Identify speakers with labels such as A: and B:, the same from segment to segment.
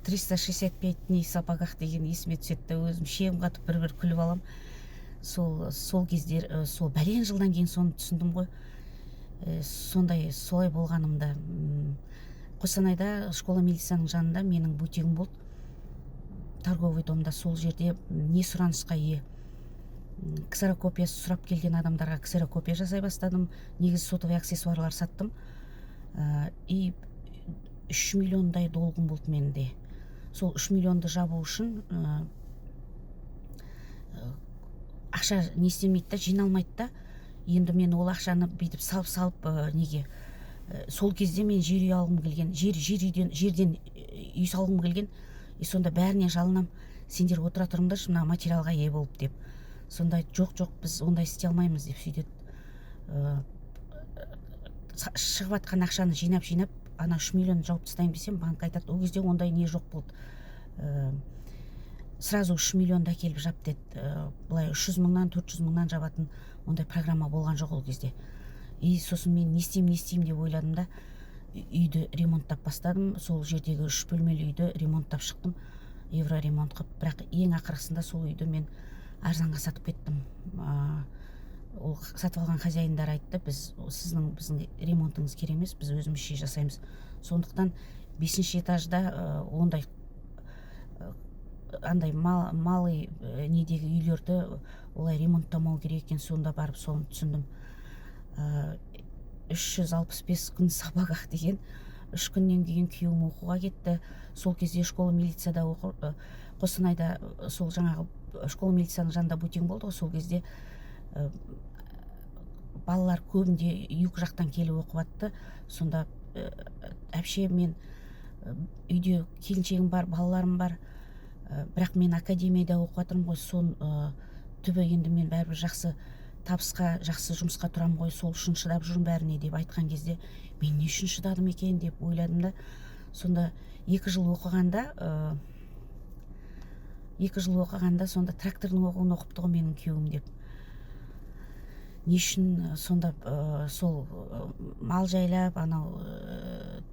A: 365 дней в сапогах деген есіме түседі де өзім шегім қатып бір күліп алам. Сол кездер, сол бәлен жылдан кейін соны түсіндім ғой. Солай болғанымда. Қостанайда школа милицияның жанында менің бутигім болды. Торговый домда, сол жерде не сұранысқа ие. Ксерокопиясы сұрап келген адамдарға ксерокопия жасай бастадым. Негізі сотовый аксессуарлар саттым. И 3 миллиондай долгым болды менде. Сол 3 миллионды жабу үшін ақша не істемейді да, жиналмайды да. Енді мен ол ақшаны бүйтіп салып неге. Сол кезде мен жер үй алғым келген, жерден үй салғым келген. И сонда бәріне жалынам, сендер отыра тұрыңдаршы мына материалға ие болып деп. Сонда жоқ, біз ондай істей алмаймыз деп сөйтеді. Шығып атқан ақшаны жинап, ана 3 миллион жауып тастайым десем, банк айтады, ол кезде ондай не жоқ болды. Сразу 3 миллионды әкеліп жап деді. Былай 300 мыңнан 400 мыңнан жабатын ондай программа болған жоқ ол кезде. И сосын мен не істеймін деп ойладым да, үйді ремонттап бастадым. Сол жердегі 3 бөлмелі үйді ремонттап шықтым. Евро ремонт қып, бірақ ең ақырысында сол үйді мен арзанға сатып кеттім. Ол сатып алған хозяиндар айтты, біздің ремонтыңыз керек емес, біз өзімізше жасаймыз. Сондықтан 5-ші этажда андай малый недегі үйлерді олай ремонттамау керек екен. Сонда барып соны түсіндім. 365 күн сабағақ деген. 3 күннен кейін күйеуім оқуға кетті. Сол кезде школа милицияда Қостанайда сол жаңағы школа милицияның жанында бутигім болды ғой. Сол кезде балалар көбінде юг жақтан келіп оқып атты. Сонда әпше, мен үйде келіншегім бар, балаларым бар. Бірақ мен академияда оқып атырмын ғой. Сон түбі енді мен бәрібір жақсы табысқа, жақсы жұмысқа тұрам ғой, сол үшін шыдап жүрмін бәріне деп айтқан кезде, мен не үшін шыдадым екен деп ойладым да. Сонда 2 жыл оқығанда сонда трактордың оқуын оқыпты ғой менің күйеуім деп. Не үшін сонда сол мал жайлап, анау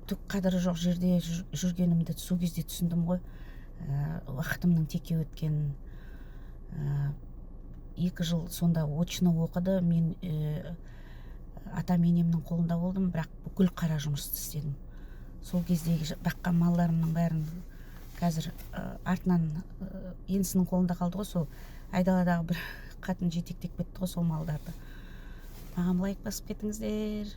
A: түк қадірі жоқ жерде жүргенімді сол кезде түсіндім ғой. Уақытымның текке өткенін. 2 жыл сонда очно оқыды. Мен атам енемнің қолында болдым, бірақ бүкіл қара жұмысты істедім. Сол кездегі баққан малдарымның бәрін қазір артынан енісінің қолында қалды ғой. Сол айдаладағы бір қатын жетектеп кетті ғой сол малдарды. Маған лайк басып кетіңіздер.